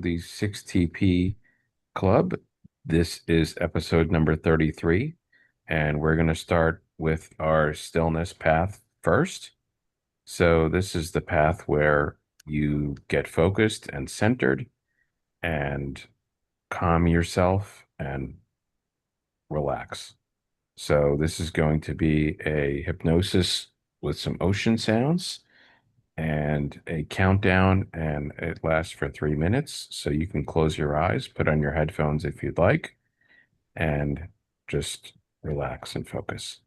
the 6TP Club. This is episode number 33, and we're going to start with our stillness path first. So, this is the path where you get focused and centered and calm yourself and relax. So, this is going to be a hypnosis with some ocean sounds and a countdown, and it lasts for 3 minutes. So you can close your eyes, put on your headphones if you'd like, and just relax and focus.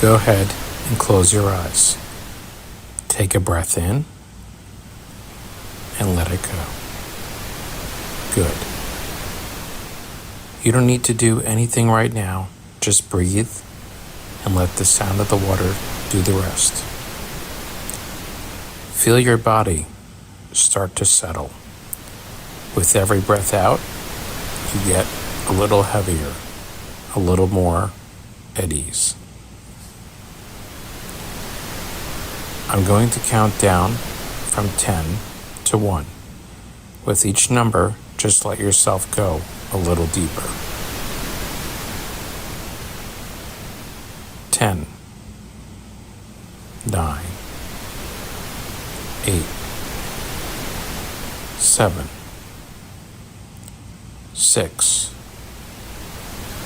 Go ahead and close your eyes. Take a breath in and let it go. Good. You don't need to do anything right now. Just breathe and let the sound of the water do the rest. Feel your body start to settle. With every breath out, you get a little heavier, a little more at ease. I'm going to count down from 10 to 1. With each number, just let yourself go a little deeper. 10, 9, 8, 7, 6,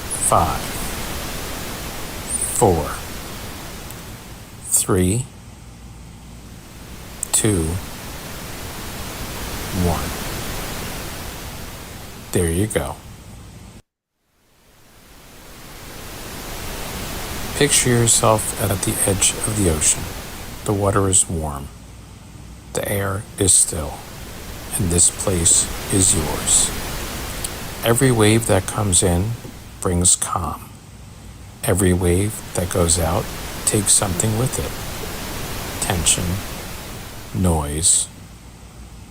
5, 4, 3, 2, 1. There you go. Picture yourself at the edge of the ocean. The water is warm. The air is still. And this place is yours. Every wave that comes in brings calm. Every wave that goes out takes something with it. Tension, noise,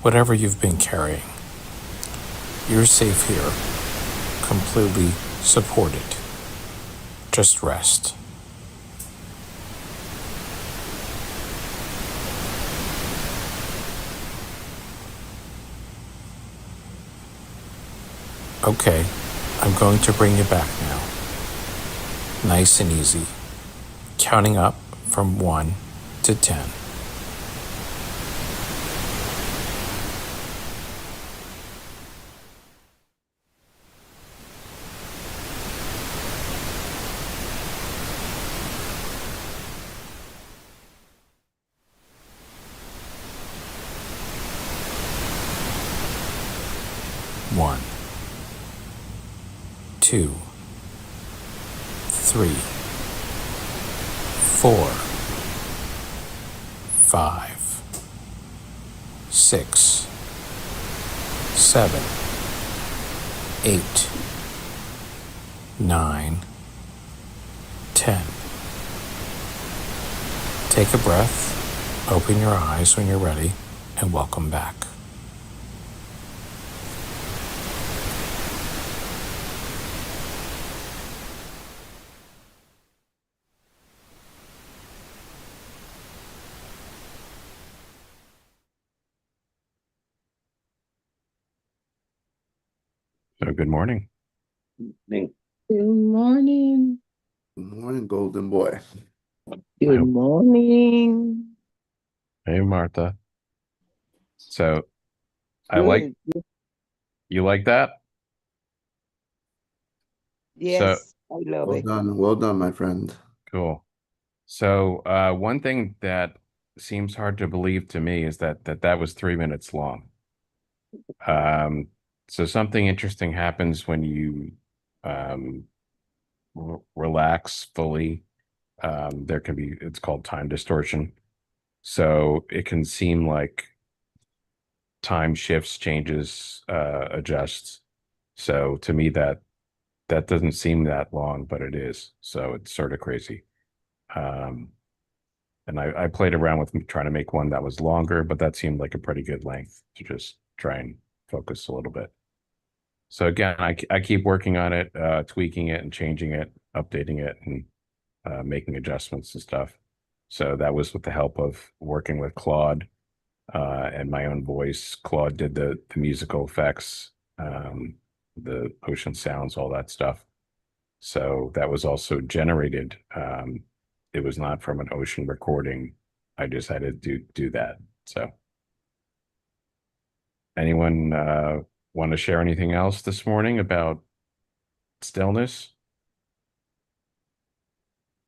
whatever you've been carrying. You're safe here, completely supported. Just rest. Okay, I'm going to bring you back now. Nice and easy. Counting up from 1 to 10. 1, 2, 3, 4, 5, 6, 7, 8, 9, 10. Take a breath, open your eyes when you're ready, and welcome back. So good morning. Good morning. Good morning, golden boy. Good morning. Hey, Martha. So you like that? Yes, I love Well it. done, my friend. Cool. So one thing that seems hard to believe to me is that was 3 minutes long. So something interesting happens when you um, relax fully. It's called time distortion. So it can seem like time shifts, changes, adjusts. So to me, that doesn't seem that long, but it is. So it's sort of crazy. Um, and I played around with trying to make one that was longer, but that seemed like a pretty good length to just try and focus a little bit. So again, I keep working on it, tweaking it and changing it, updating it, and making adjustments and stuff. So that was with the help of working with Claude and my own voice. Claude did the musical effects, the ocean sounds, all that stuff. So that was also generated. It was not from an ocean recording. I just had to do that. So anyone want to share anything else this morning about stillness?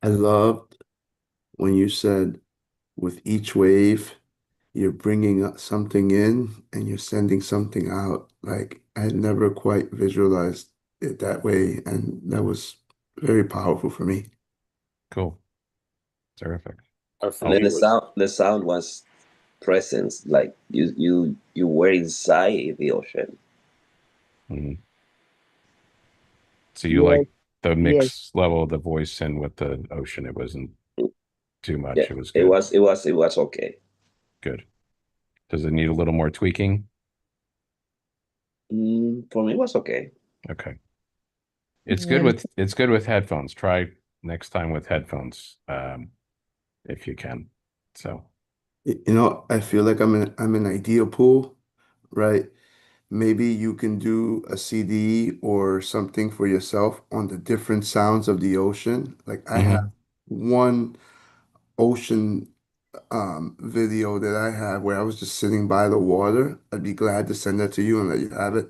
I loved when you said with each wave, you're bringing something in and you're sending something out. Like I had never quite visualized it that way, and that was very powerful for me. Cool. Terrific. And Oh, then the sound was presence, like you were inside the ocean. mhm. So you Yes, like the yes. mix level of the voice in with the ocean. It wasn't too Yeah, much. It was it good. was it was it was okay. Good. Does it need a little more tweaking? For me, it was okay. Okay. And It's good with headphones. Try next time with headphones, if you can. So, I feel like I'm an idea pool, right? Maybe you can do a CD or something for yourself on the different sounds of the ocean. Like I have mhm, one ocean video that I have where I was just sitting by the water. I'd be glad to send that to you and let you have it,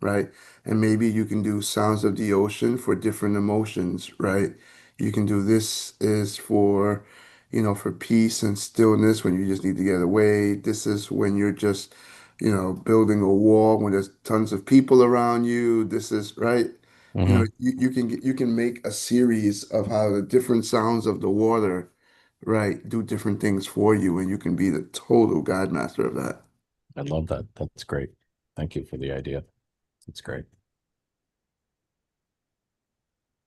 right? And maybe you can do sounds of the ocean for different emotions, right? You can do this is for, for peace and stillness when you just need to get away. This is when you're just, building a wall when there's tons of people around you. This is right. mhm. You can make a series of how the different sounds of the water, right, do different things for you, and you can be the total God master of that. I love that. That's great. Thank you for the idea. It's great.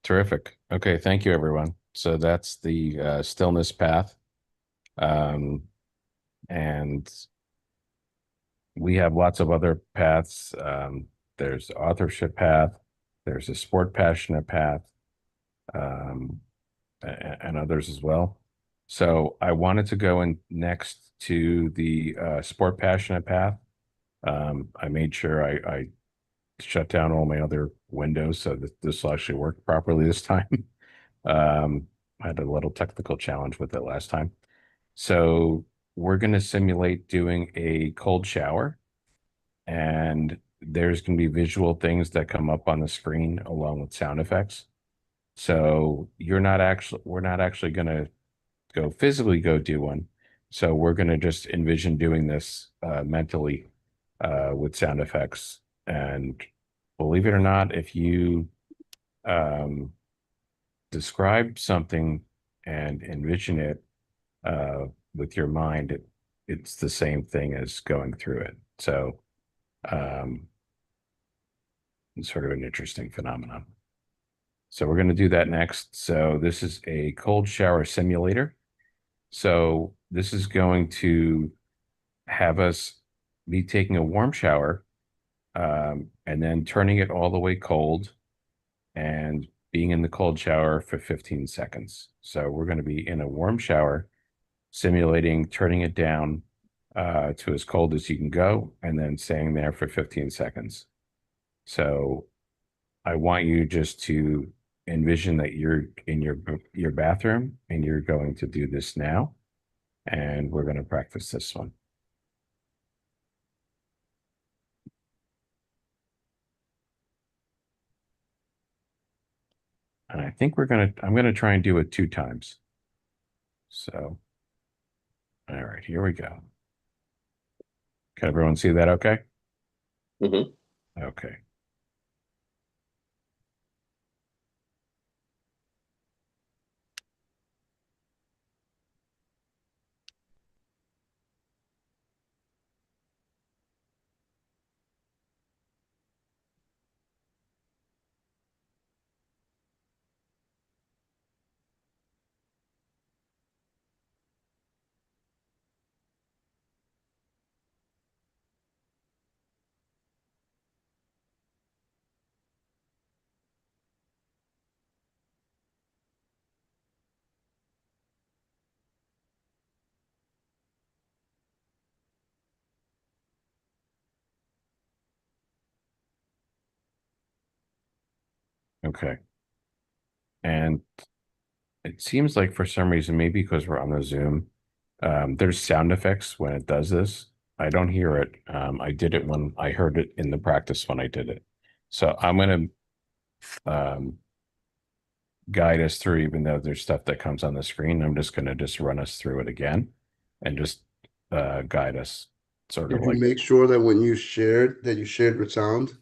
Terrific. Okay, thank you, everyone. So that's the stillness path. Um, and we have lots of other paths. There's authorship path, there's a sport passionate path, um, and others as well. So I wanted to go in next to the sport passionate path. I made sure I shut down all my other windows so that this will actually work properly this time. I had a little technical challenge with it last time. So we're going to simulate doing a cold shower, and there's going to be visual things that come up on the screen along with sound effects. So we're not actually going to physically go do one. So we're going to just envision doing this mentally with sound effects. And believe it or not, if you um, describe something and envision it uh, with your mind, it's the same thing as going through it. So um, it's sort of an interesting phenomenon. So we're going to do that next. So this is a cold shower simulator. So this is going to have us be taking a warm shower and then turning it all the way cold and being in the cold shower for 15 seconds. So we're going to be in a warm shower, simulating turning it down to as cold as you can go, and then staying there for 15 seconds. So I want you just to envision that you're in your bathroom and you're going to do this now, and we're going to practice this one. And I think I'm gonna try and do it 2 times. So, all right, here we go. Can everyone see that okay? Hmm. Okay. Okay. And it seems like for some reason, maybe because we're on the Zoom, there's sound effects when it does this. I don't hear it. I did it when I heard it in the practice when I did it. So I'm going to guide us through, even though there's stuff that comes on the screen. I'm just going to just run us through it again and just guide us sort of Did you like, make sure that when you shared, that you shared with sound?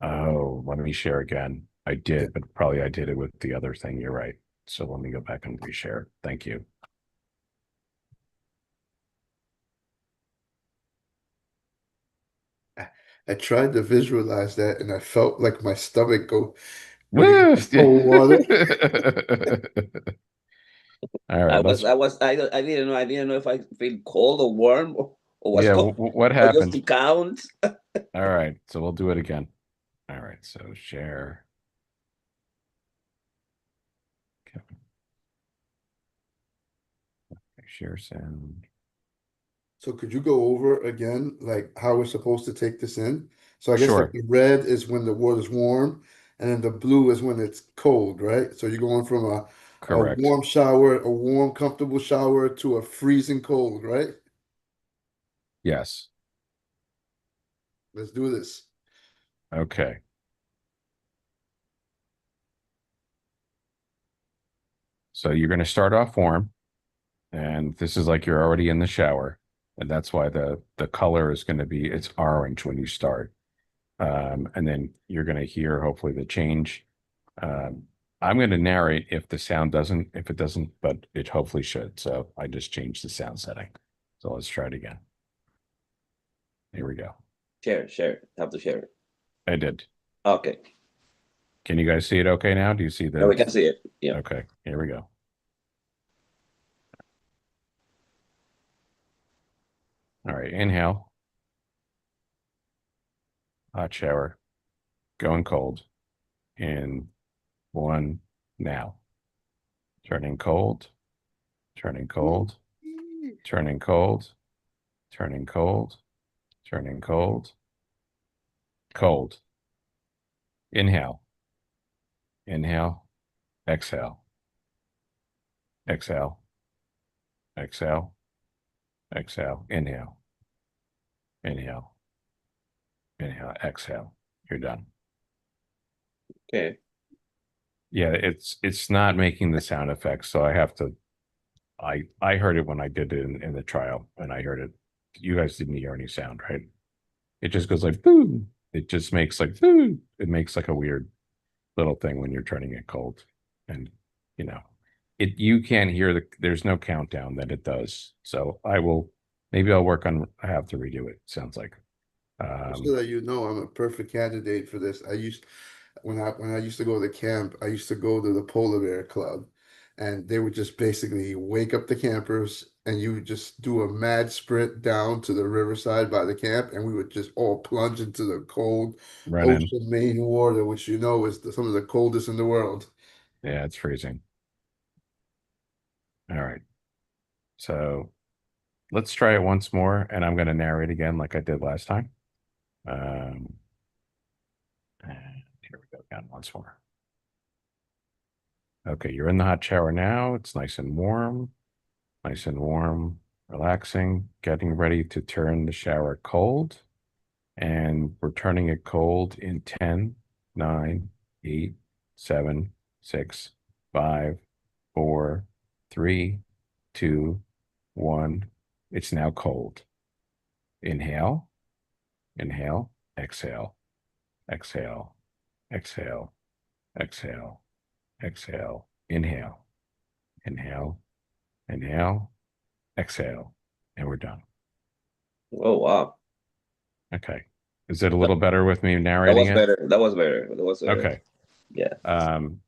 oh, let me share again. I Yeah. did, but probably I did it with the other thing. You're right. So let me go back and reshare. Thank you. I tried to visualize that and I felt like my stomach go when you get Woo! the cold water. All right, let's. I didn't know. I didn't know if I feel cold or warm or what's Yeah, cold what or just happened? to count. All right, so we'll do it again. All right, so share. Okay, share sound. So could you go over again, like how we're supposed to take this in? So I guess like Sure, the red is when the water's warm, and then the blue is when it's cold, right? So you're going from a correct. warm shower, a warm, comfortable shower to a freezing cold, right? Yes. Let's do this. Okay. So you're going to start off warm, and this is like you're already in the shower, and that's why the color is going to be it's orange when you start. And then you're going to hear hopefully the change. Um, I'm going to narrate if the sound doesn't, if it doesn't, but it hopefully should. So I just changed the sound setting. So let's try it again. Here we go. Share. Have to share it. I did. Okay. Can you guys see it okay now? Do you see Now the, we can see it. Yeah. okay, here we go. All right, inhale, hot shower, going cold in one now. Turning cold, turning cold, turning cold, turning cold, turning cold, cold. Inhale, inhale, exhale, exhale, exhale, exhale, inhale, inhale, inhale, exhale. You're done. Okay. Yeah, it's not making the sound effects, so I have to I heard it when I did it in the trial, and I heard it. You guys didn't hear any sound, right? It just goes like boom. It just makes like boom. It makes like a weird little thing when you're turning it cold. And you know, it you can't hear there's no countdown that it does. So I will maybe I'll work on I have to redo it, sounds like. Just so Um that you know, I'm a perfect candidate for this. I used when I used to go to camp, I used to go to the Polar Bear Club, and they would just basically wake up the campers, and you would just do a mad sprint down to the riverside by the camp, and we would just all plunge into the cold run in. ocean main water, which you know is some of the coldest in the world. Yeah, it's freezing. All right. So let's try it once more, and I'm gonna narrate again like I did last time. Um and here we go again once more. Okay, you're in the hot shower now. It's nice and warm, relaxing, getting ready to turn the shower cold. And we're turning it cold in 10, 9, 8, 7, 6, 5, 4, 3, 2, 1. It's now cold. Inhale, inhale, exhale, exhale, exhale, exhale, exhale, inhale, inhale, inhale, exhale, and we're done. Oh wow. Okay. Is it a That, little better with me that narrating was it? better. That was better. That was better. Okay. Yeah. Um,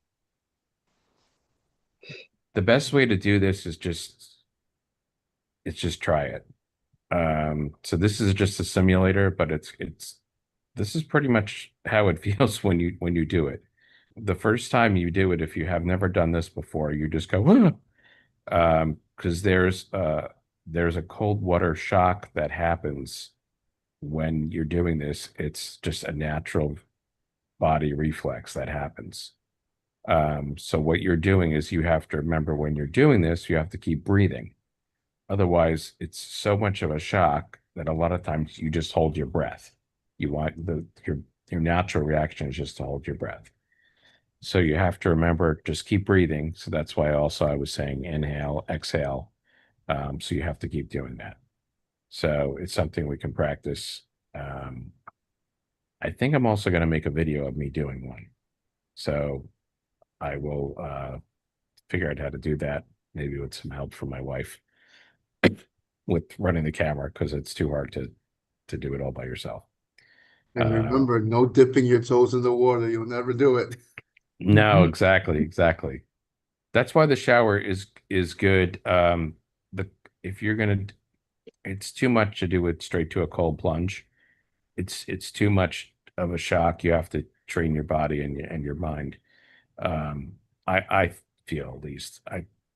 the best way to do this is just try it. So this is just a simulator, but it's this is pretty much how it feels when you do it. The first time you do it, if you have never done this before, you just go, because there's a cold water shock that happens when you're doing this. It's just a natural body reflex that happens. So what you're doing is you have to remember when you're doing this, you have to keep breathing. Otherwise, it's so much of a shock that a lot of times you just hold your breath. You want your natural reaction is just to hold your breath. So you have to remember, just keep breathing. So that's why also I was saying inhale, exhale. So you have to keep doing that. So it's something we can practice. Um, I think I'm also going to make a video of me doing one. So I will figure out how to do that, maybe with some help from my wife with running the camera because it's too hard to do it all by yourself. And remember, no dipping your toes in the water. You'll never do it. No, exactly. That's why the shower is good. The if you're gonna, it's too much to do it straight to a cold plunge. It's too much of a shock. You have to train your body and your mind. Um, I feel at least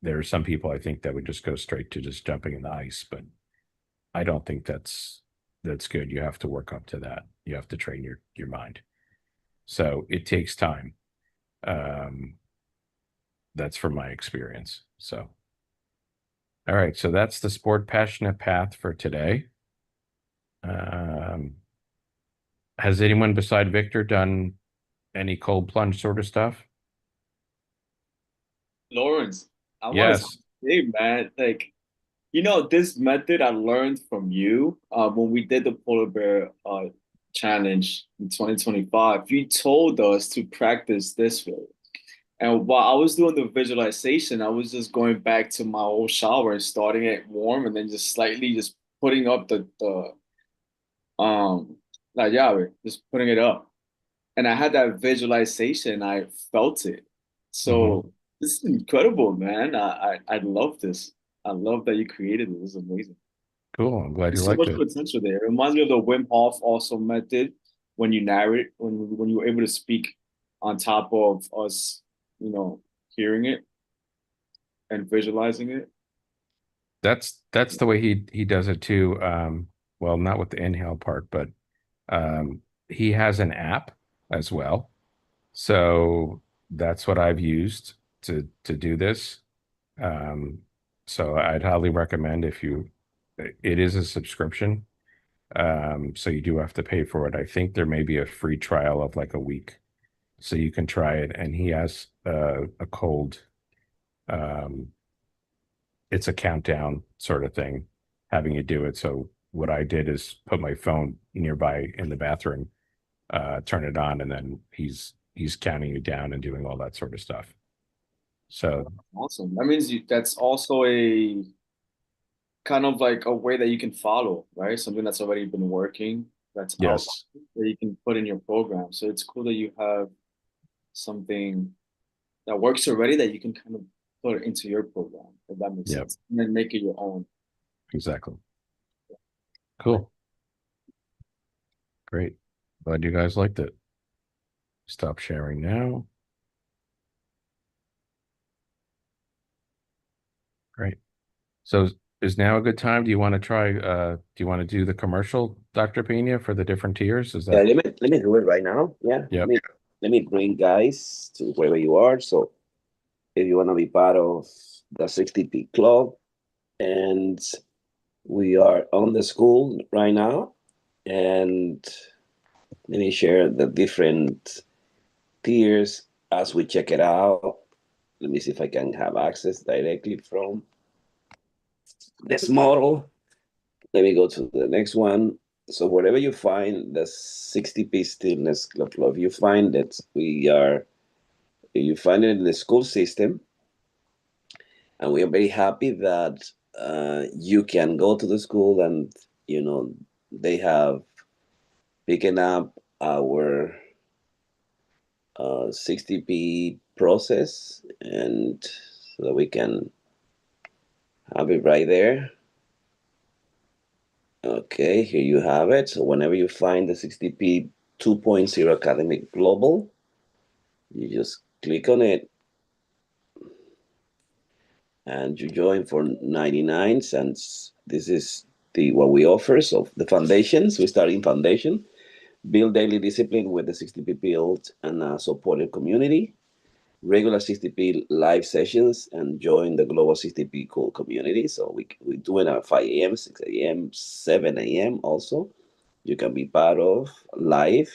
there are some people I think that would just go straight to just jumping in the ice, but I don't think that's good. You have to work up to that. You have to train your mind. So it takes time. Um, that's from my experience. So, all right. So that's the sport passionate path for today. Um, has anyone beside Victor done any cold plunge sort of stuff? Lawrence, I want to Yes. say, man, like, this method I learned from you when we did the polar bear challenge in 2025. You told us to practice this way. And while I was doing the visualization, I was just going back to my old shower and starting it warm and then just slightly just putting up the like yeah, just putting it up. And I had that visualization, I felt it. Hmm. So this is incredible, man. I love this. I love that you created it. This is amazing. Cool. I'm glad you There's so liked much it. potential there. It reminds me of the Wim Hof also method when you narrate, when you were able to speak on top of us, hearing it and visualizing it. That's the way he does it too. Well, not with the inhale part, but he has an app as well. So that's what I've used to do this. Um, so I'd highly recommend if you, it is a subscription. So you do have to pay for it. I think there may be a free trial of like a week, so you can try it. And he has a cold, um, it's a countdown sort of thing, having you do it. So what I did is put my phone nearby in the bathroom, turn it on, and then he's counting you down and doing all that sort of stuff. So Awesome. That means that's also a kind of like a way that you can follow, right? Something that's already been working, that's out yes, that you can put in your program. So it's cool that you have something that works already that you can kind of put into your program, if that makes yep, sense, and then make it your own. exactly. Cool, great. Glad you guys liked it. Stop sharing now. Great. So is now a good time? Do you want to try, do you want to do the commercial, Dr. Pena, for the different tiers? Is Yeah, that, let me do it right now. Yeah, yep. let me bring guys to wherever you are. So if you want to be part of the 60p club, and we are on the school right now, and let me share the different tiers as we check it out. Let me see if I can have access directly from this model. Let me go to the next one. So wherever you find the 60p stillness club, you find that you find it in the school system, and we are very happy that you can go to the school and they have picking up our 60p process, and so that we can have it right there. Okay, here you have it. So whenever you find the 60p 2.0 Academic Global, you just click on it and you join for 99 cents. This is the what we offer. So the foundations, we start in foundation, build daily discipline with the 60p build and a supported community. regular 60p live sessions and join the global 60p cool community. So we do it at 5 a.m., 6 a.m., 7 a.m. also. You can be part of live.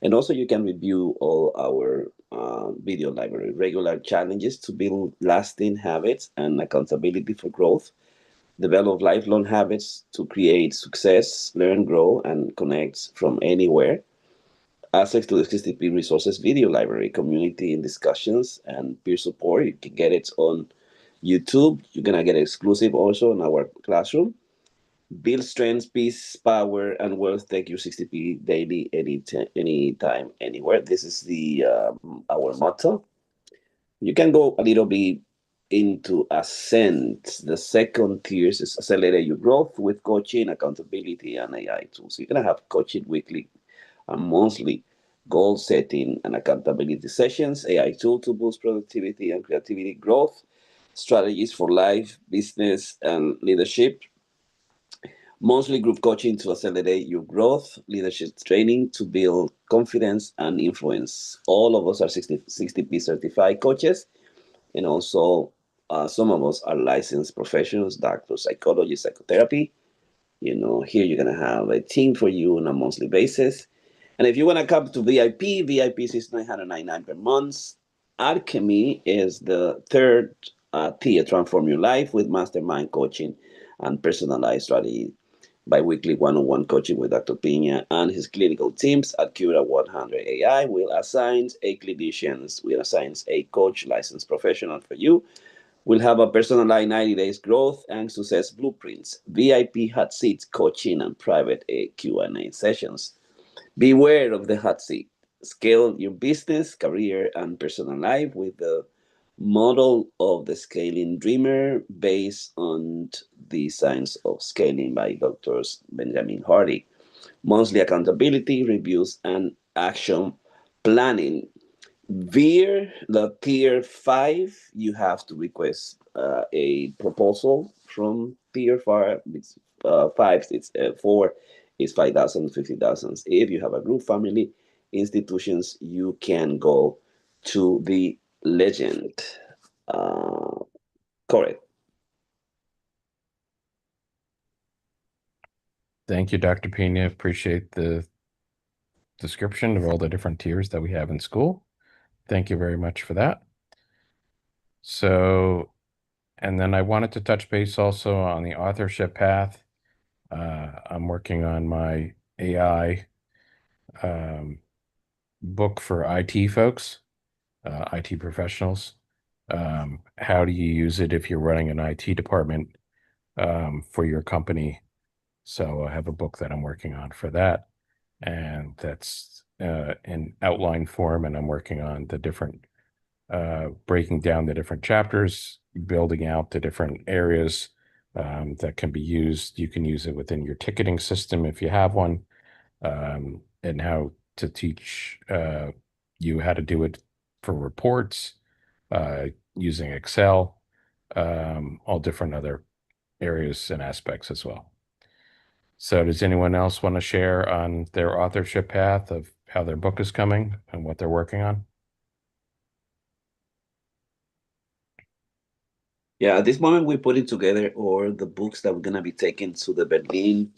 And also you can review all our video library, regular challenges to build lasting habits and accountability for growth, develop lifelong habits to create success, learn, grow, and connect from anywhere. Access to the 60p resources video library, community and discussions, and peer support. You can get it on YouTube. You're gonna get exclusive also in our classroom. Build strength, peace, power, and wealth. Take your 60p daily, anytime, anywhere. This is the our motto. You can go a little bit into Ascent. The second tier is accelerate your growth with coaching, accountability, and AI tools. You're gonna have coaching weekly and monthly goal setting and accountability sessions, AI tool to boost productivity and creativity growth, strategies for life, business, and leadership, monthly group coaching to accelerate your growth, leadership training to build confidence and influence. All of us are 60p certified coaches, and also some of us are licensed professionals, doctors, psychologists, psychotherapy. Here you're going to have a team for you on a monthly basis. And if you want to come to VIP is $999 per month. Alchemy is the third tier, transform your life with mastermind coaching and personalized strategy. Bi-weekly one-on-one coaching with Dr. Pina and his clinical teams at Cura 100 AI will assign a clinicians, will assign a coach licensed professional for you. We'll have a personalized 90 days growth and success blueprints, VIP hot seats coaching and private Q&A sessions. Beware of the hot seat. Scale your business, career, and personal life with the model of the scaling dreamer based on the science of scaling by Drs. Benjamin Hardy. Monthly accountability, reviews, and action planning. The tier 5, you have to request a proposal from tier 5. It's 5, it's 4 is 5,000, 50,000. If you have a group, family, institutions, you can go to the legend. Uh, Correct. Thank you, Dr. Pena. Appreciate the description of all the different tiers that we have in school. Thank you very much for that. So, and then I wanted to touch base also on the authorship path. I'm working on my AI book for IT folks, IT professionals. How do you use it if you're running an IT department for your company? So I have a book that I'm working on for that, and that's in outline form, and I'm working on the different breaking down the different chapters, building out the different areas that can be used. You can use it within your ticketing system if you have one, and how to teach you how to do it for reports using Excel, all different other areas and aspects as well. So does anyone else want to share on their authorship path of how their book is coming and what they're working on? Yeah, at this moment, we're putting together all the books that we're going to be taking to the Berlin,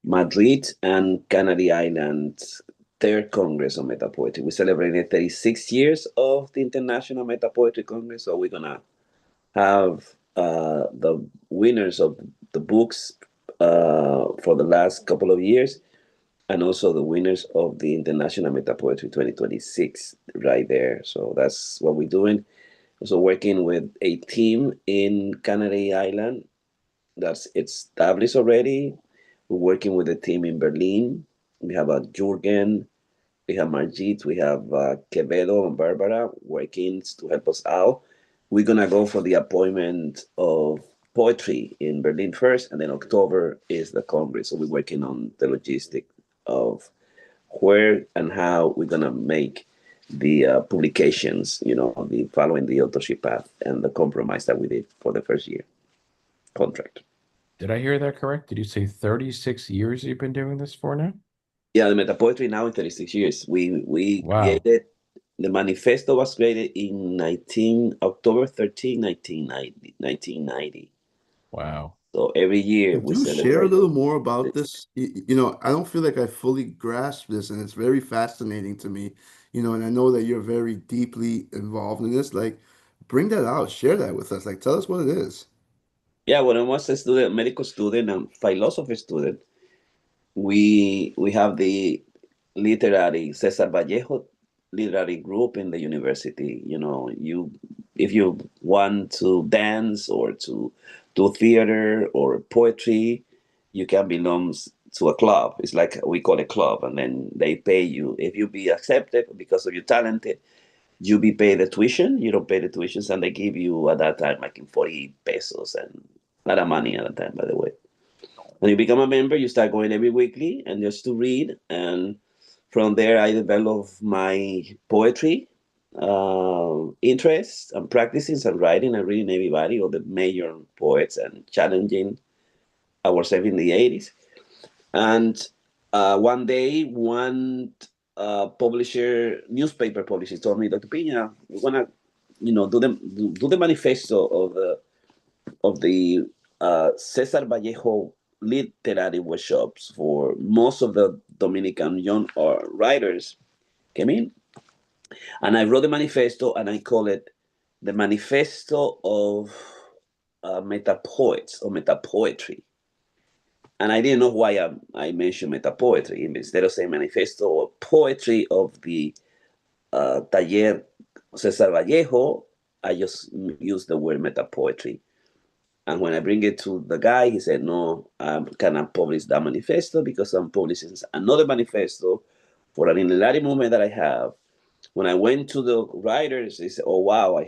Madrid, and Canary Islands third Congress on Meta Poetry. We celebrated 36 years of the International Meta Poetry Congress, so we're going to have the winners of the books for the last couple of years, and also the winners of the International Meta Poetry 2026 right there. So that's what we're doing. Also working with a team in Canary Island that's established already. We're working with a team in Berlin. We have a Jurgen, we have Margit, we have Quevedo and Barbara working to help us out. We're gonna go for the appointment of poetry in Berlin first, and then October is the Congress. So we're working on the logistic of where and how we're gonna make the publications. The following the authorship path and the compromise that we did for the first year contract. Did I hear that correct? Did you say 36 years you've been doing this for now? Yeah, the meta poetry now in 36 years. We Wow. created The manifesto was created in October 13, 1990. Wow. So every year Could we you share a celebrate little more about this. this? I don't feel like I fully grasp this, and it's very fascinating to me. And I know that you're very deeply involved in this. Like, bring that out, share that with us. Like, tell us what it is. Yeah, when I was a student, medical student and philosophy student, we have the literary Cesar Vallejo literary group in the university. You if you want to dance or to do theater or poetry, you can belong to a club. It's like we call it club, and then they pay you if you be accepted because of your talent. You be paid the tuition. You don't pay the tuitions, and they give you at that time like in 40 pesos and a lot of money at that time, by the way. When you become a member, you start going every weekly and just to read. And from there, I developed my poetry interest. I'm practicing some writing and reading everybody, all the major poets, and challenging ourselves in the 80s. And one day, one newspaper publisher, told me, Dr. Pina, we want to, do the manifesto of the Cesar Vallejo literary workshops for most of the Dominican young writers came in. And I wrote the manifesto and I call it the Manifesto of Metapoets or Metapoetry. And I didn't know why I mentioned metapoetry. Instead of saying manifesto or poetry of the Taller Cesar Vallejo, I just used the word metapoetry. And when I bring it to the guy, he said, no, I cannot publish that manifesto because I'm publishing another manifesto for an enlarged movement that I have. When I went to the writers, they said, oh, wow,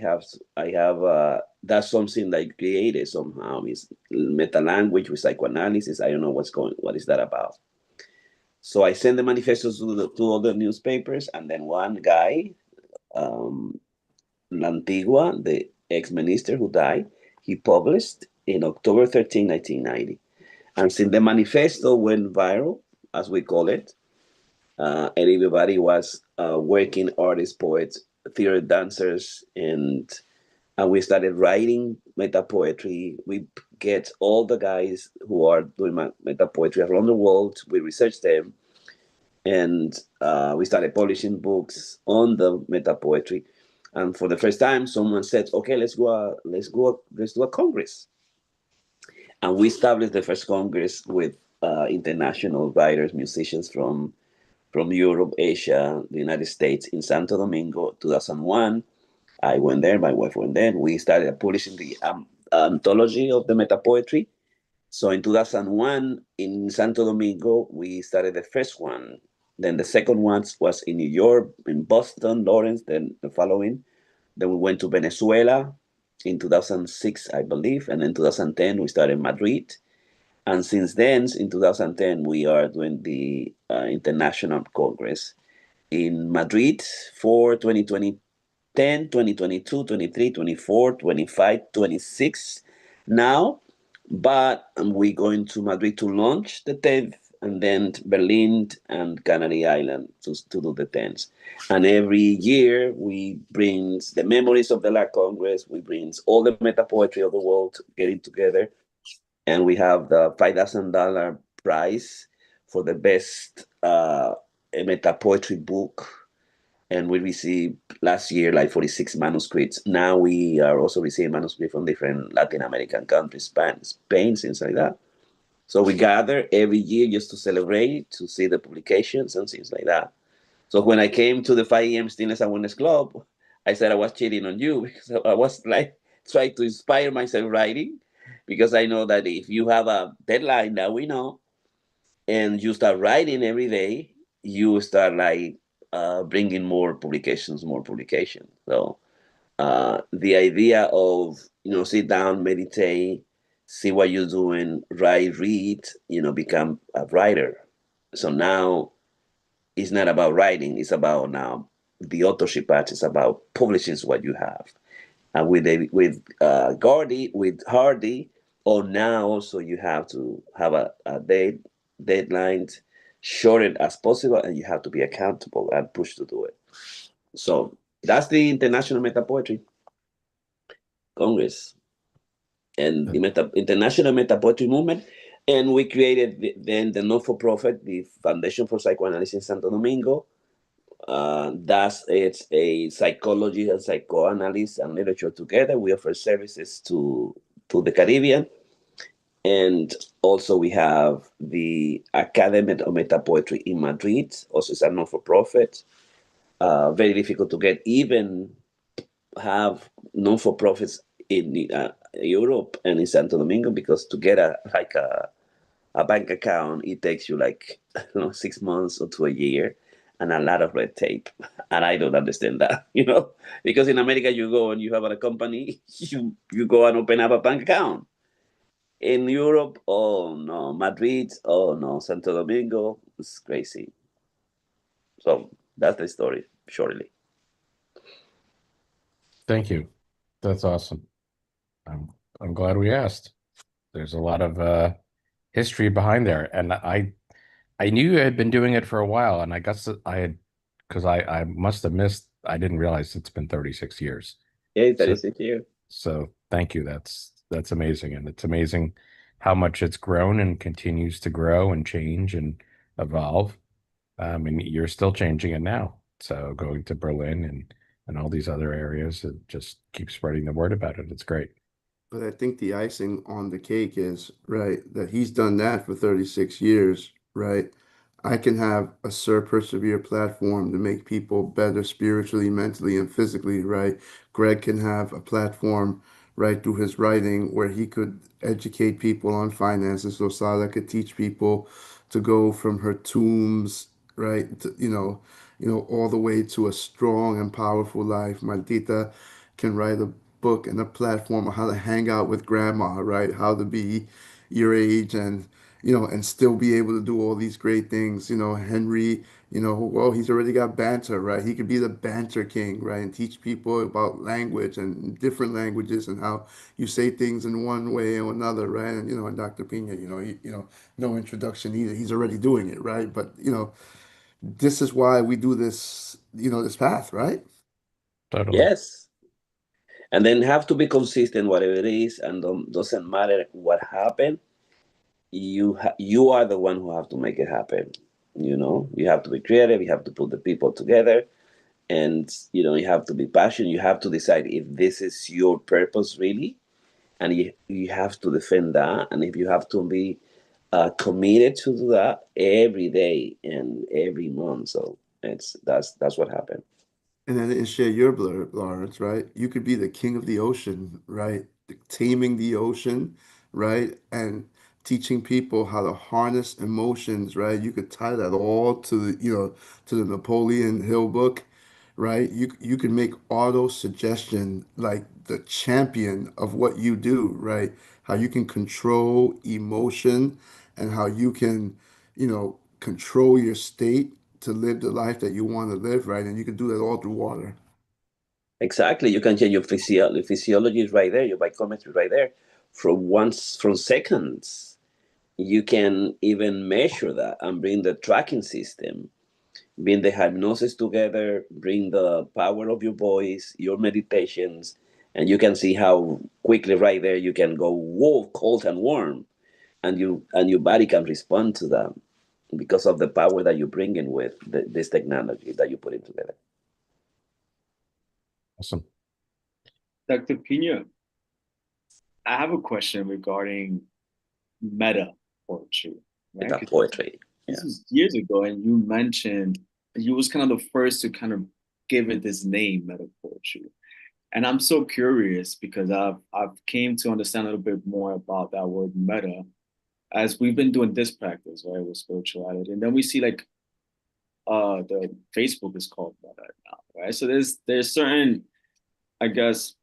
that's something that I created somehow. It's meta language with psychoanalysis. I don't know what is that about? So I sent the manifestos to other newspapers. And then one guy, um, La Antigua, the ex-minister who died, he published in October 13, 1990. And since the manifesto went viral, as we call it, and everybody was working artists, poets, theater dancers, and we started writing meta poetry. We get all the guys who are doing meta poetry around the world. We research them, and we started publishing books on the meta poetry. And for the first time, someone said, "Okay, let's do a congress." And we established the first congress with international writers, musicians from Europe, Asia, the United States in Santo Domingo, 2001. I went there, my wife went there. We started publishing the anthology of the meta poetry. So in 2001 in Santo Domingo, we started the first one. Then the second one was in New York, in Boston, Lawrence, then the following. Then we went to Venezuela in 2006, I believe. And in 2010, we started Madrid. And since then, in 2010, we are doing the International Congress in Madrid for 2020, 10, 2022, 23, 24, 25, 26 now. But we're going to Madrid to launch the 10th, and then Berlin and Canary Island to do the 10th. And every year we bring the memories of the La Congress, we bring all the meta poetry of the world getting together, and we have the $5,000 prize for the best meta poetry book. And we received last year like 46 manuscripts. Now we are also receiving manuscripts from different Latin American countries, Spain, things like that. So we gather every year just to celebrate, to see the publications and things like that. So when I came to the 5 a.m. Stillness and Wellness Club, I said I was cheating on you because I was like trying to inspire myself writing, because I know that if you have a deadline that we know and you start writing every day, you start like bringing more publications, more publications. So the idea of sit down, meditate, see what you're doing, write, read, become a writer. So now it's not about writing; it's about now the authorship part is about publishing what you have. And with Gardy, with Hardy, or now also you have to have a deadline, short it as possible, and you have to be accountable and push to do it. So that's the International Meta Poetry Congress and the International Meta Poetry Movement. And we created then the non-for-profit, the Foundation for Psychoanalysis in Santo Domingo. That's it's a psychology and psychoanalysis and literature together. We offer services to the Caribbean, and also we have the Academy of Meta Poetry in Madrid. Also, it's a non-for-profit. Very difficult to get. Even have non-for-profits in Europe and in Santo Domingo, because to get a bank account, it takes you like 6 months or to a year, and a lot of red tape. And I don't understand that, because in America you go and you have a company, you go and open up a bank account. In Europe, oh no, Madrid, oh no, Santo Domingo, it's crazy. So that's the story, shortly. Thank you. That's awesome. I'm glad we asked. There's a lot of history behind there, and I knew you had been doing it for a while, and I guess that I had because I must have missed. I didn't realize it's been 36 years. Yeah, that So is it here. so thank you. That's amazing, and it's amazing how much it's grown and continues to grow and change and evolve. And you're still changing it now. So going to Berlin and all these other areas, it just keeps spreading the word about it. It's great. But I think the icing on the cake is, right, that he's done that for 36 years, right? I can have a Sir Persevere platform to make people better spiritually, mentally, and physically, right? Greg can have a platform, right, through his writing where he could educate people on finances. So Sada could teach people to go from her tombs, right, to, all the way to a strong and powerful life. Maldita can write a book and a platform on how to hang out with grandma, right? How to be your age and still be able to do all these great things. Henry, well, he's already got banter, right? He could be the banter king, right? And teach people about language and different languages and how you say things in one way or another, right? And Dr. Pina, no introduction either. He's already doing it, right? But, this is why we do this, this path, right? Totally. Yes. And then have to be consistent, whatever it is, and doesn't matter what happened. You are the one who have to make it happen. You have to be creative. You have to put the people together, and you have to be passionate. You have to decide if this is your purpose really, and you have to defend that. And if you have to be committed to do that every day and every month, so that's what happened. And I didn't share your blur, Lawrence, right? You could be the king of the ocean, right? Taming the ocean, right? And teaching people how to harness emotions, right? You could tie that all to the Napoleon Hill book, right? You can make auto suggestion like the champion of what you do, right? How you can control emotion and how you can, control your state to live the life that you want to live, right? And you can do that all through water. Exactly. You can change your physiology is right there. Your biochemistry is right there. From seconds, you can even measure that and bring the tracking system, bring the hypnosis together, bring the power of your voice, your meditations, and you can see how quickly right there you can go whoa, cold and warm, and your body can respond to that because of the power that you bring in with this technology that you put in together. Awesome. Dr. Pina, I have a question regarding meta poetry, right? Meta 'Cause poetry. this Yeah. is years ago, and you mentioned you was kind of the first to kind of give it this name, meta poetry. And I'm so curious because I've came to understand a little bit more about that word meta as we've been doing this practice, right, with spirituality. And then we see like the Facebook is called meta now, right? So there's certain, I guess,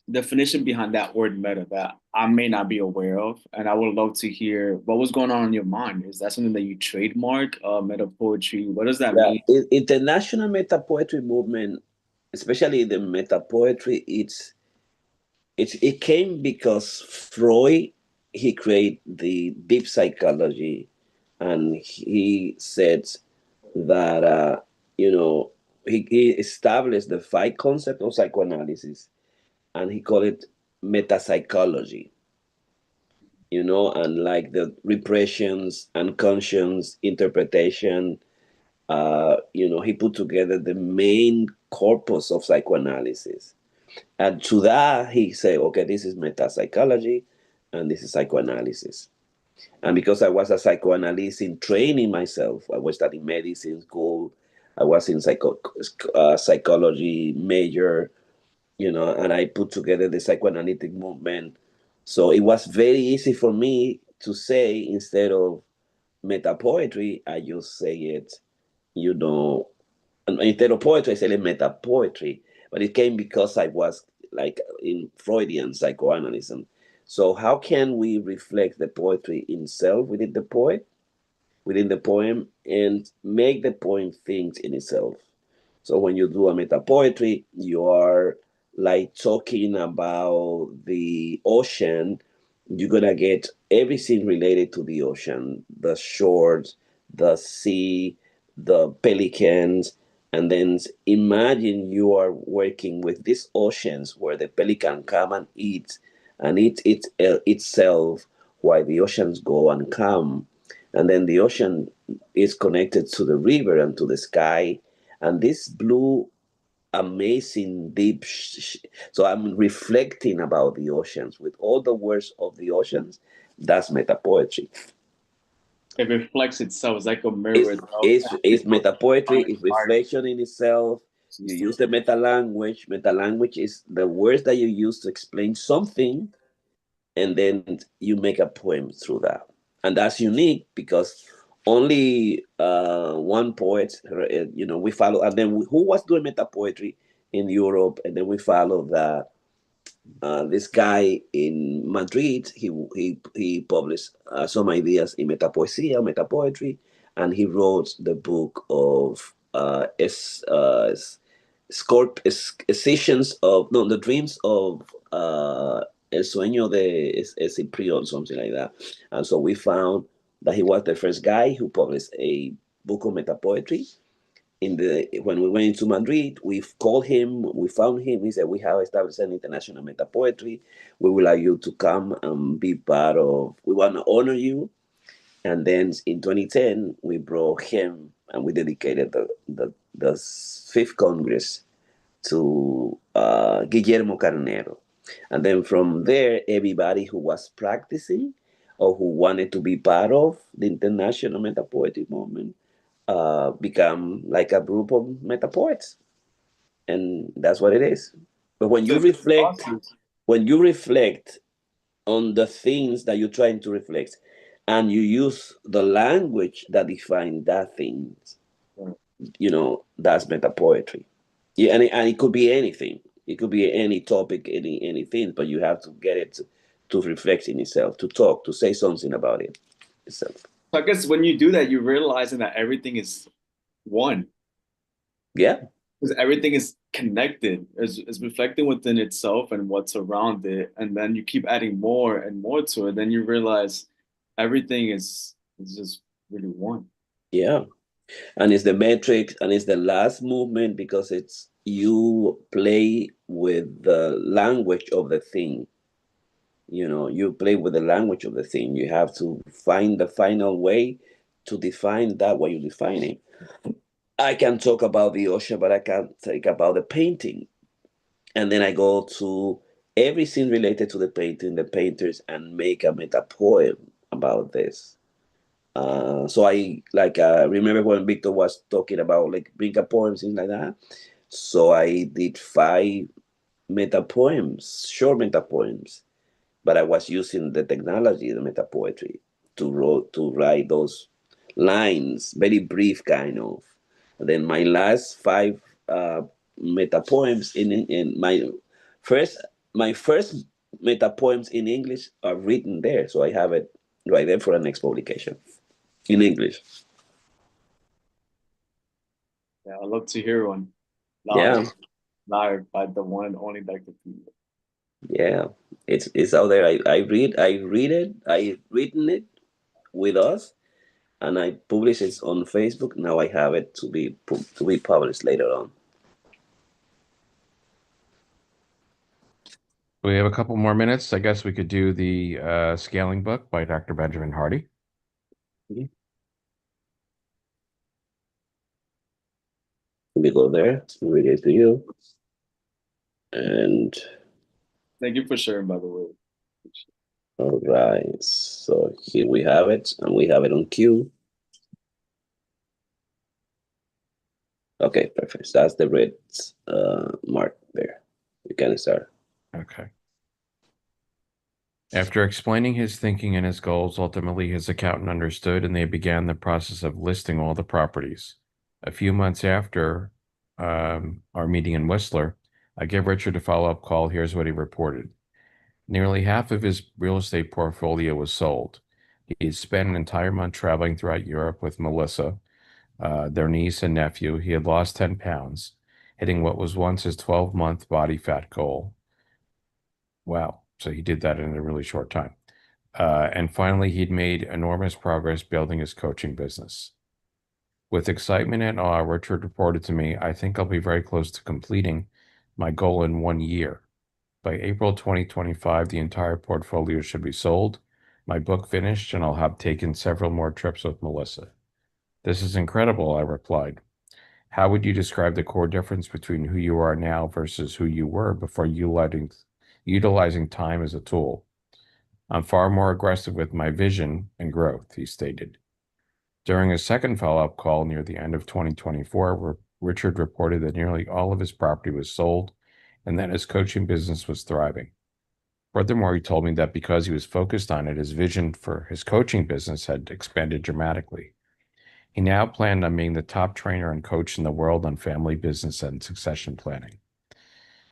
definition behind that word meta that I may not be aware of. And I would love to hear what was going on in your mind. Is that something that you trademark, meta poetry? What does that Yeah. mean? International meta poetry movement, especially the meta poetry, it came because Freud, he created the deep psychology, and he said that you know he established the five concept of psychoanalysis, and he called it metapsychology. And like the repressions, unconscious interpretation. He put together the main corpus of psychoanalysis. And to that, he said, okay, this is metapsychology and this is psychoanalysis. And because I was a psychoanalyst in training myself, I was studying medicine school, I was in psychology major, and I put together the psychoanalytic movement. So it was very easy for me to say, instead of meta poetry, I just say it, you know, instead of poetry, I said meta poetry. But it came because I was like in Freudian psychoanalysis. So how can we reflect the poetry in self within the poem, and make the poem think in itself? So when you do a meta poetry, you are like talking about the ocean. You're gonna get everything related to the ocean, the shores, the sea, the pelicans, and then imagine you are working with these oceans where the pelican come and eat, and eat itself, while the oceans go and come, and then the ocean is connected to the river and to the sky, and this blue amazing deep so I'm reflecting about the oceans with all the words of the oceans. That's meta poetry. It reflects itself. It's like a it's mirror itself. it's meta poetry, it's reflection in itself. You use the meta language is the words that you use to explain something, and then you make a poem through that. And that's unique because only one poet, we follow. And then who was doing meta poetry in Europe? And then we follow that this guy in Madrid. He published some ideas in metapoesia, meta poetry, and he wrote the book of Sessions of, no, the dreams of El sueño de Ciprión, something like that. And so we found that he was the first guy who published a book of meta poetry. When we went into Madrid, we called him, we found him. He said, "We have established an international meta poetry. We would like you to come and be part of. We want to honor you." And then in 2010, we brought him and we dedicated the fifth Congress to Guillermo Carnero. And then from there, everybody who was practicing or who wanted to be part of the international meta poetry movement become like a group of meta poets. And that's what it is. But So it's awesome. when you reflect on the things that you're trying to reflect, and you use the language that define that things, that's meta poetry. Yeah, and it could be anything. It could be any topic, anything, but you have to get it to reflect in itself, to talk, to say something about it itself. So I guess when you do that, you're realizing that everything is one. Yeah, Because everything is connected. It's reflecting within itself and what's around it. And then you keep adding more and more to it. Then you realize everything is just really one. yeah. And it's the metric, and it's the last movement because it's you play with the language of the thing. You play with the language of the thing. You have to find the final way to define that what you define it. I can talk about the ocean, but I can't talk about the painting. And then I go to everything related to the painting, the painters, and make a meta poem about this. So I like remember when Victor was talking about like bring a poem, things like that. So I did five meta poems, short meta poems, but I was using the technology, the meta poetry, to write those lines, very brief kind of. And then my last five meta poems in first my first meta poems in English are written there, so I have it right there for the next publication in English. Yeah, I love to hear one. Loud, Yeah, loud by the one and only Dr. P. yeah, it's out there. I read it. I written it with us, and I published it on Facebook. Now I have it to be published later on. We have a couple more minutes. I guess we could do the scaling book by Dr. Benjamin Hardy. Mhm. Let me go there. Read it to you. And Thank you for sharing, by the way. all right, so here we have it, and we have it on cue. Okay, perfect. So that's the red mark there. We can start. Okay. After explaining his thinking and his goals, ultimately his accountant understood and they began the process of listing all the properties. A few months after our meeting in Whistler, I gave Richard a follow-up call. Here's what he reported. Nearly half of his real estate portfolio was sold. He had spent an entire month traveling throughout Europe with Melissa, their niece and nephew. He had lost 10 pounds, hitting what was once his 12-month body fat goal. Wow. So he did that in a really short time. And finally, he'd made enormous progress building his coaching business. With excitement and awe, Richard reported to me, I think I'll be very close to completing my goal in 1 year. By April 2025, the entire portfolio should be sold, my book finished, and I'll have taken several more trips with Melissa. This is incredible, I replied. How would you describe the core difference between who you are now versus who you were before utilizing time as a tool? I'm far more aggressive with my vision and growth, he stated. During a second follow-up call near the end of 2024, Richard reported that nearly all of his property was sold and that his coaching business was thriving. Furthermore, he told me that because he was focused on it, his vision for his coaching business had expanded dramatically. He now planned on being the top trainer and coach in the world on family business and succession planning.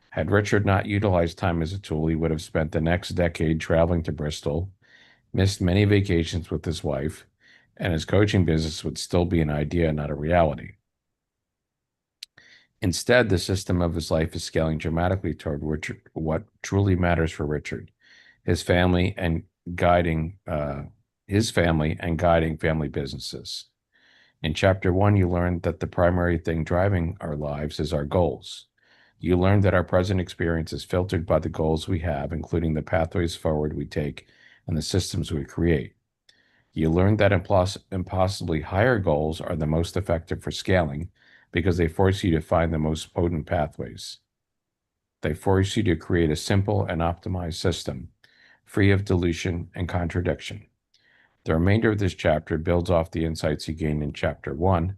Had Richard not utilized time as a tool, he would have spent the next decade traveling to Bristol, missed many vacations with his wife, and his coaching business would still be an idea, not a reality. Instead, the system of his life is scaling dramatically toward what truly matters for Richard, his family and guiding family businesses. In chapter 1, you learned that the primary thing driving our lives is our goals. You learned that our present experience is filtered by the goals we have, including the pathways forward we take and the systems we create. You learned that impossibly higher goals are the most effective for scaling because they force you to find the most potent pathways. They force you to create a simple and optimized system, free of dilution and contradiction. The remainder of this chapter builds off the insights you gained in chapter 1,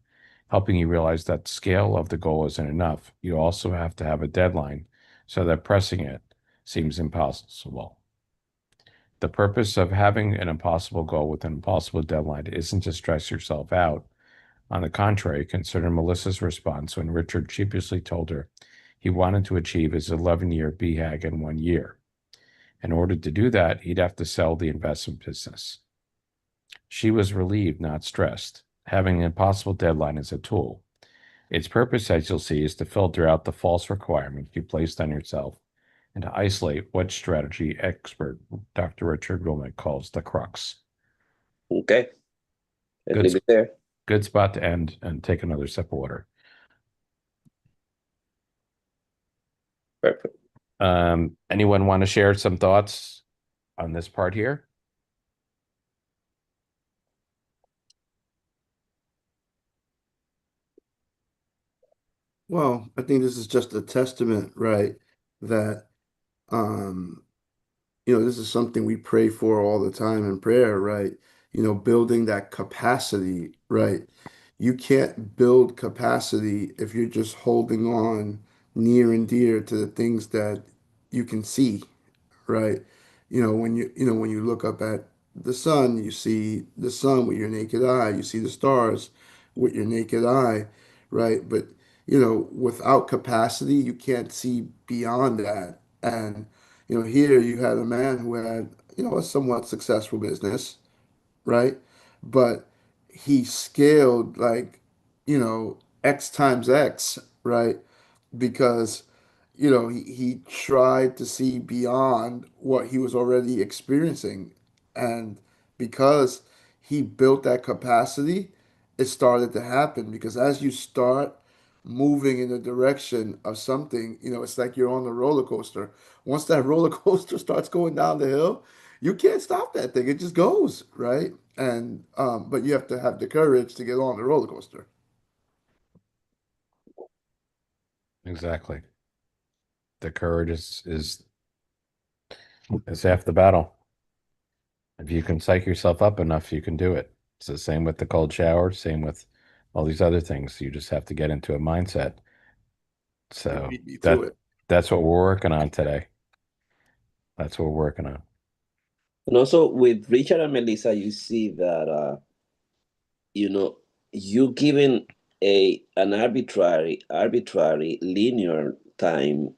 helping you realize that the scale of the goal isn't enough. You also have to have a deadline so that pressing it seems impossible. The purpose of having an impossible goal with an impossible deadline isn't to stress yourself out. On the contrary, consider Melissa's response when Richard sheepishly told her he wanted to achieve his 11-year BHAG in 1 year. In order to do that, he'd have to sell the investment business. She was relieved, not stressed. Having an impossible deadline is a tool. Its purpose, as you'll see, is to filter out the false requirements you placed on yourself and to isolate what strategy expert Dr. Richard Wilmick calls the crux. Okay, let's Good, leave it there. good spot to end and take another sip of water. Perfect. Anyone want to share some thoughts on this part here? Well, I think this is just a testament, right? That um, this is something we pray for all the time in prayer, right? Building that capacity, right? You can't build capacity if you're just holding on near and dear to the things that you can see, right? When you look up at the sun, you see the sun with your naked eye, you see the stars with your naked eye, right? But without capacity, you can't see beyond that. And here you had a man who had a somewhat successful business, right? But he scaled like X times X, right? Because he tried to see beyond what he was already experiencing, and because he built that capacity, it started to happen because as you start moving in the direction of something, it's like you're on a roller coaster. Once that roller coaster starts going down the hill, you can't stop that thing. It just goes, right? And but you have to have the courage to get on the roller coaster. Exactly. The courage is half the battle. If you can psych yourself up enough, you can do it. It's the same with the cold shower, same with all these other things. You just have to get into a mindset. You So beat me to it. that's what we're working on today. That's what we're working on. And also with Richard and Melissa, you see that you know you given an arbitrary linear time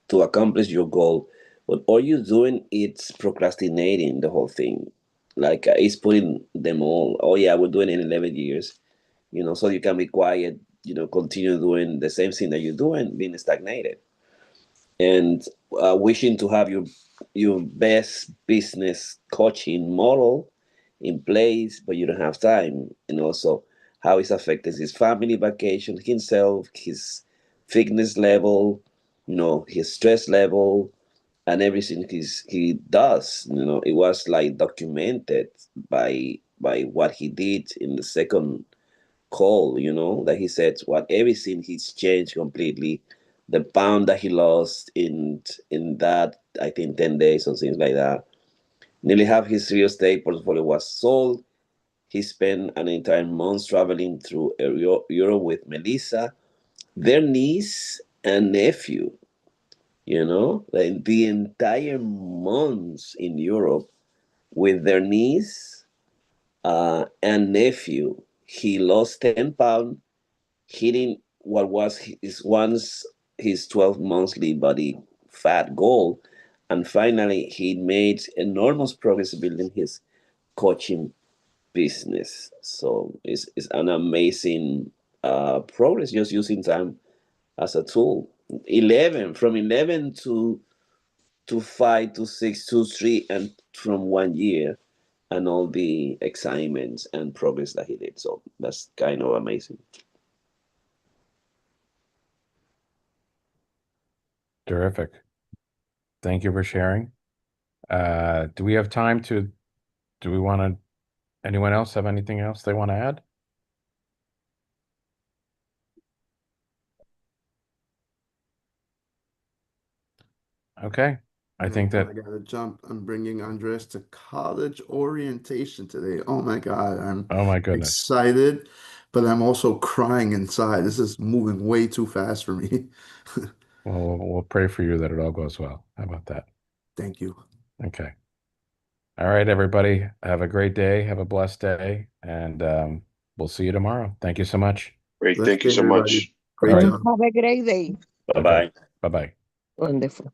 to accomplish your goal, but all you're doing it's procrastinating the whole thing. Like it's putting them all. Oh yeah, we're doing it in 11 years. So you can be quiet. Continue doing the same thing that you're doing, being stagnated, and wishing to have your best business coaching model in place, but you don't have time. And also how it's affected his family vacation, himself, his fitness level, his stress level, and everything he does. It was like documented by what he did in the second call, that he said what everything he's changed completely. The pound that he lost in that, I think, 10 days or things like that. Nearly half his real estate portfolio was sold. He spent an entire month traveling through Europe with Melissa, their niece and nephew. Like the entire month in Europe with their niece and nephew. He lost 10 pounds, hitting what was his 12 monthly body fat goal. And finally, he made enormous progress building his coaching business. So it's an amazing progress just using time as a tool. 11 from 11 to 5 to 6 to 3 and from 1 year, and all the excitements and progress that he did. So that's kind of amazing. Terrific. Thank you for sharing. Do we have time do we want to, anyone else have anything else they want to add? Okay. I think that, I gotta jump. I'm bringing Andres to college orientation today. Oh my God, I'm oh my goodness. excited, but I'm also crying inside. This is moving way too fast for me. Well, we'll pray for you that it all goes well. How about that? Thank you. Okay. All right, everybody. Have a great day. Have a blessed day. And we'll see you tomorrow. Thank you so much. Great. Blessed Thank you day, so everybody. much. All Great right. job. Have a great day. Bye Okay. bye. Bye-bye. Wonderful.